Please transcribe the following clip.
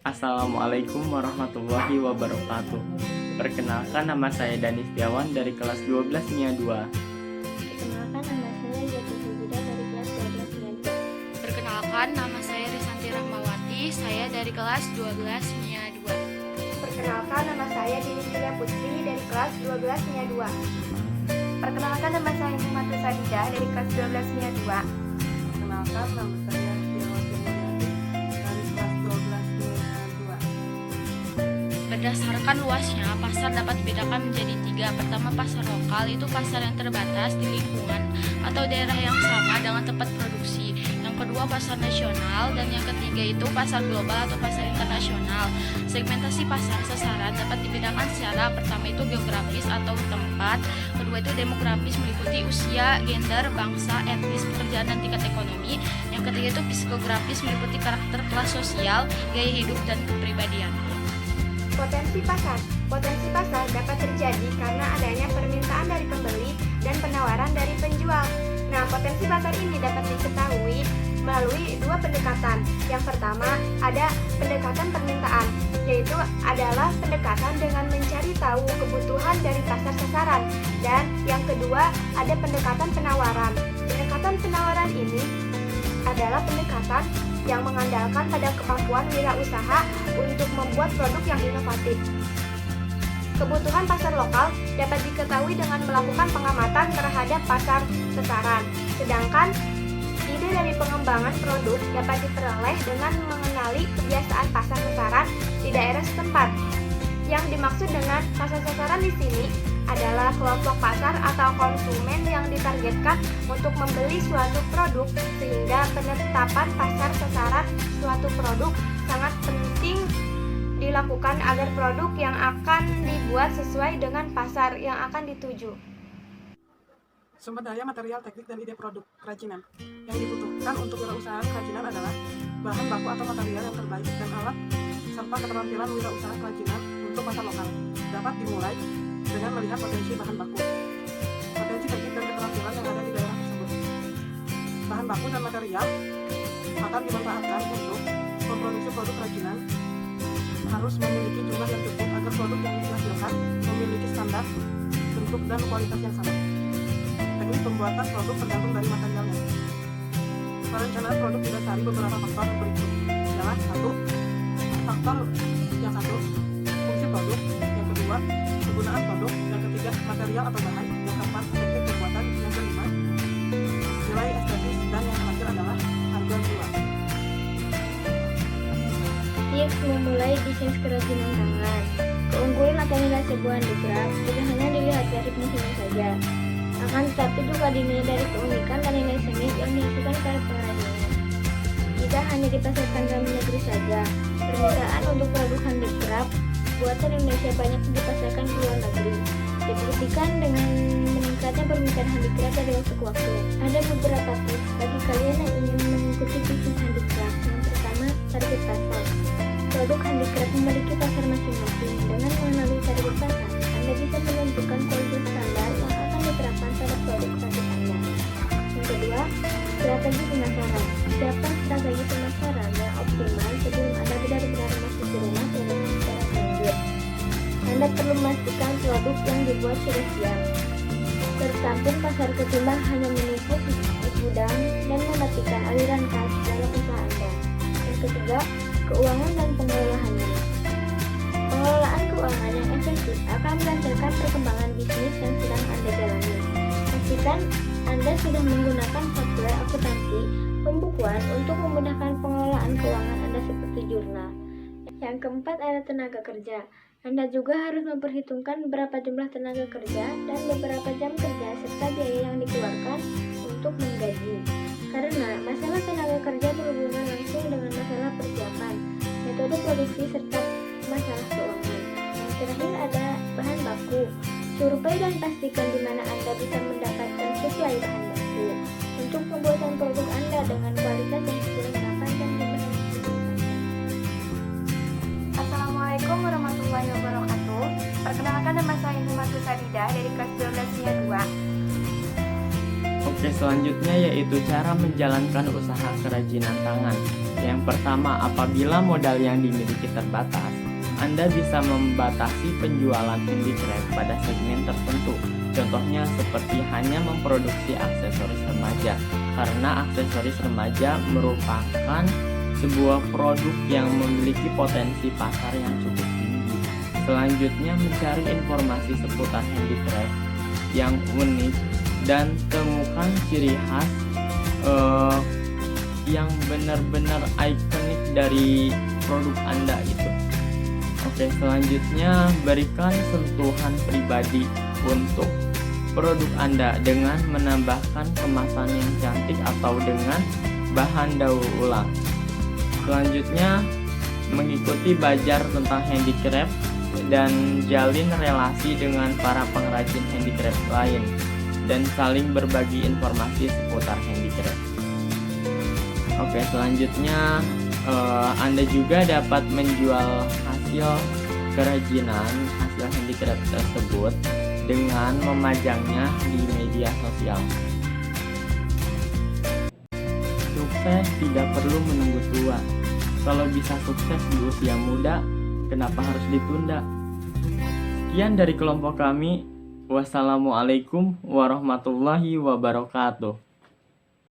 Assalamualaikum warahmatullahi wabarakatuh. Perkenalkan, nama saya Dani Setiawan dari kelas 12 MIA 2. Perkenalkan, nama saya Yati Fujida dari kelas 12 MIA 2. Perkenalkan, nama saya Risanti Rahmawati, saya dari kelas 12 MIA 2. Perkenalkan, nama saya Dini Julia Putri dari kelas 12 MIA 2. Perkenalkan, nama saya Muhammad Sadida dari kelas 12 MIA 2. Perkenalkan, nama saya Tiawati Mulyadi dari kelas 12 MIA 2. Berdasarkan luasnya, pasar dapat dibedakan menjadi 3. Pertama, pasar lokal, itu pasar yang terbatas di lingkungan atau daerah yang sama dengan tempat produksi. Yang kedua, pasar nasional, dan yang ketiga itu pasar global atau pasar internasional. Segmentasi pasar sasaran dapat dibedakan secara pertama itu geografis atau tempat, kedua itu demografis meliputi usia, gender, bangsa, etnis, pekerjaan, dan tingkat ekonomi. Yang ketiga itu psikografis meliputi karakter kelas sosial, gaya hidup, dan kepribadian. Potensi pasar dapat terjadi karena adanya permintaan dari pembeli dan penawaran dari penjual. Nah, potensi pasar ini dapat diketahui melalui dua pendekatan. Yang pertama, ada pendekatan permintaan, yaitu adalah pendekatan dengan mencari tahu kebutuhan dari pasar sasaran. Dan yang kedua, ada pendekatan penawaran. Pendekatan penawaran ini adalah pendekatan yang mengandalkan pada kemampuan wirausaha untuk membuat produk yang inovatif. Kebutuhan pasar lokal dapat diketahui dengan melakukan pengamatan terhadap pasar sasaran. Sedangkan ide dari pengembangan produk dapat diperoleh dengan mengenali kebiasaan pasar sasaran di daerah setempat. Yang dimaksud dengan pasar sasaran di sini adalah kelompok pasar atau konsumen yang ditargetkan untuk membeli suatu produk, sehingga penetapan pasar sasaran suatu produk sangat penting dilakukan agar produk yang akan dibuat sesuai dengan pasar yang akan dituju. Sumber daya material teknik dan ide produk kerajinan yang dibutuhkan untuk wirausaha kerajinan adalah bahan baku atau material yang terbaik dan alat serta keterampilan wirausaha kerajinan untuk pasar lokal. Dapat dimulai dengan melihat potensi bahan baku, potensi teknik dan keterampilan yang ada di daerah tersebut. Bahan baku dan material akan dimanfaatkan untuk memproduksi produk kerajinan harus memiliki jumlah yang cukup agar produk yang dihasilkan memiliki standar, bentuk, dan kualitas yang sama. Teknik pembuatan produk tergantung dari materialnya. Perencanaan produk didasari beberapa faktor berikut. Adalah faktor yang satu, fungsi produk. Yang kedua, penggunaan produk. Yang ketiga, material atau bahan. Yang keempat, teknik pembuatan. Yang kelima, nilai estetis. Dan yang terakhir adalah harga jual. Tips memulai bisnis kerajinan tangan. Keunggulan atau nilai sebuah handicraft tidak hanya dilihat dari fungsinya saja, akan tetapi juga dinilai dari keunikan dan nilai seni yang dihasilkan oleh pengrajinnya. Tidak hanya dipasarkan dalam negeri saja, permintaan untuk produk handicraft buatan Indonesia banyak dipasarkan ke luar negeri. Dibuktikan dengan meningkatnya permintaan handicraft dari waktu ke waktu. Ada beberapa tips bagi kalian yang ingin mengikuti bisnis handicraft. Yang pertama, target pasar. Produk handicraft memiliki pasar masing-masing. Dengan mengenali target pasar, Anda bisa menentukan kualitas standar yang akan diterapkan pada produk kerajinan Anda. Yang kedua, strategi pemasaran. Siapkan strategi pemasaran yang optimal sebelum Anda benar-benar masuk ke rumah produksi secara lanjut. Anda perlu memastikan produk yang dibuat sudah siap. Tersampung pasar ketimbang hanya menumpuk di gudang dan mematikan aliran kas dalam usaha Anda. Yang ketiga, keuangan dan pengelolaannya. Pengelolaan keuangan yang efektif akan menghasilkan perkembangan bisnis yang sedang Anda jalani. Pastikan Anda sudah menggunakan software akuntansi pembukuan untuk memudahkan pengelolaan keuangan Anda seperti jurnal. Yang keempat, ada tenaga kerja. Anda juga harus memperhitungkan berapa jumlah tenaga kerja dan beberapa jam kerja serta biaya yang dikeluarkan untuk menggaji. Karena masalah tenaga kerja berhubungan langsung dengan masalah persiapan, metode produksi serta masalah keuangan. Yang terakhir ada bahan baku. Survei dan pastikan di mana Anda bisa mendapatkan sesuai bahan baku untuk pembuatan produk Anda dengan kualitas yang sesuai harapan dan jumlah yang sesuai. Assalamualaikum warahmatullahi wabarakatuh. Perkenalkan, nama saya Muhammad Sadida dari kelas 12 MIA 2. Oke, selanjutnya yaitu cara menjalankan usaha kerajinan tangan, Yang pertama, apabila modal yang dimiliki terbatas, Anda bisa membatasi penjualan handicraft pada segmen tertentu. Contohnya seperti hanya memproduksi aksesoris remaja, karena aksesoris remaja merupakan sebuah produk yang memiliki potensi pasar yang cukup tinggi. Selanjutnya, mencari informasi seputar handicraft yang unik dan temukan ciri khas yang benar-benar ikonik dari produk Anda itu. Oke, selanjutnya berikan sentuhan pribadi untuk produk Anda dengan menambahkan kemasan yang cantik atau dengan bahan daur ulang. Selanjutnya, mengikuti belajar tentang handicraft dan jalin relasi dengan para pengrajin handicraft lain dan saling berbagi informasi seputar handicraft. Oke, selanjutnya Anda juga dapat menjual hasil kerajinan hasil handicraft tersebut dengan memajangnya di media sosial. Sukses tidak perlu menunggu tua. Kalau bisa sukses di usia muda, kenapa harus ditunda? Sekian dari kelompok kami. Wassalamualaikum warahmatullahi wabarakatuh.